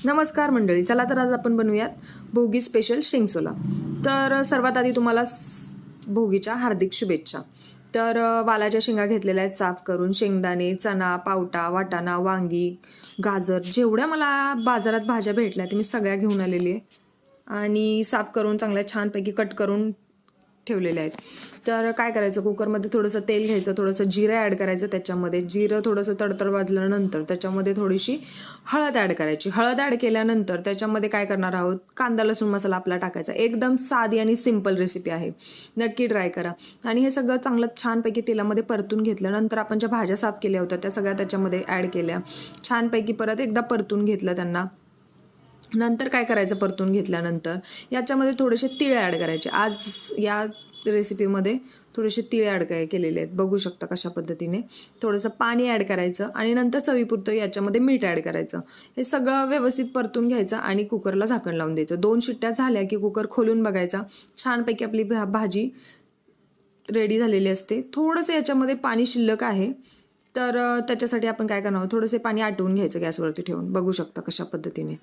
नमस्कार मंडळी, चला तर आज आपण बनवूयात भोगी स्पेशल शेंगसोला। तर सर्वात आधी तुम्हाला भोगीच्या हार्दिक शुभेच्छा। तर वालाच्या शेंगा घेतलेल्या आहेत साफ करून, शेंगदाणे, चणा, पावटा, वाटाणा, वांगी, गाजर, जेवढ्या मला बाजारात भाज्या भेटल्या ते मी सगळ्या घेऊन आलेली आहे आणि साफ करून चांगल्या छानपैकी कट करून ठेवलेले आहेत। तर काय करायचं, कुकरमध्ये थोडंसं तेल घ्यायचं, थोडंसं जिरं ॲड करायचं, त्याच्यामध्ये जिरं थोडंसं तडतड वाजल्यानंतर त्याच्यामध्ये थोडीशी हळद ॲड करायची। हळद ॲड केल्यानंतर त्याच्यामध्ये काय करणार आहोत, कांदा लसूण मसाला आपला टाकायचा। एकदम साधी आणि सिंपल रेसिपी आहे, नक्की ट्राय करा। आणि हे सगळं चांगलं छानपैकी तेलामध्ये परतून घेतल्यानंतर आपण ज्या भाज्या साफ केल्या होत्या त्या सगळ्या त्याच्यामध्ये ॲड केल्या, छानपैकी परत एकदा परतून घेतलं त्यांना। नंतर काय करायचं, परतून घेतल्यानंतर याच्यामध्ये थोडेसे तीळ ॲड करायचे। आज या रेसिपीमध्ये थोडेसे तीळ ॲड केलेले आहेत, बघू शकता कशा पद्धतीने। थोडंसं पाणी ॲड करायचं आणि नंतर चवीपुरतं याच्यामध्ये मीठ ॲड करायचं। हे सगळं व्यवस्थित परतून घ्यायचं आणि कुकरला झाकण लावून द्यायचं। 2 शिट्ट्या झाल्या की कुकर खोलून बघायचा, छानपैकी आपली भाजी रेडी झालेली असते। थोडंसं याच्यामध्ये पाणी शिल्लक आहे, तर त्याच्यासाठी आपण काय करणार आहोत, थोडंसं पाणी आटवून घ्यायचं गॅसवरती ठेवून, बघू शकता कशा पद्धतीने।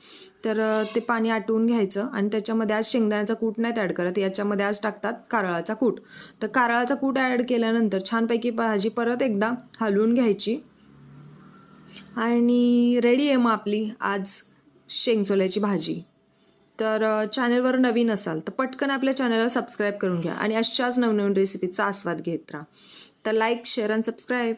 तर ते पाणी आटवून घ्यायचं आणि त्याच्यामध्ये आज शेंगदाण्याचा कूट नाहीत ॲड करत, याच्यामध्ये आज टाकतात कारळाचा कूट। तर कारळाचा कूट ॲड केल्यानंतर छानपैकी भाजी परत एकदा हलवून घ्यायची आणि रेडी आहे मग आपली आज शेंगसोल्याची भाजी। तर चॅनलवर नवीन असाल तर पटकन आपल्या चॅनलला सबस्क्राईब करून घ्या आणि अशाच नवनवीन रेसिपीचा आस्वाद घेत राहा। तर लाईक, शेअर आणि सबस्क्राईब।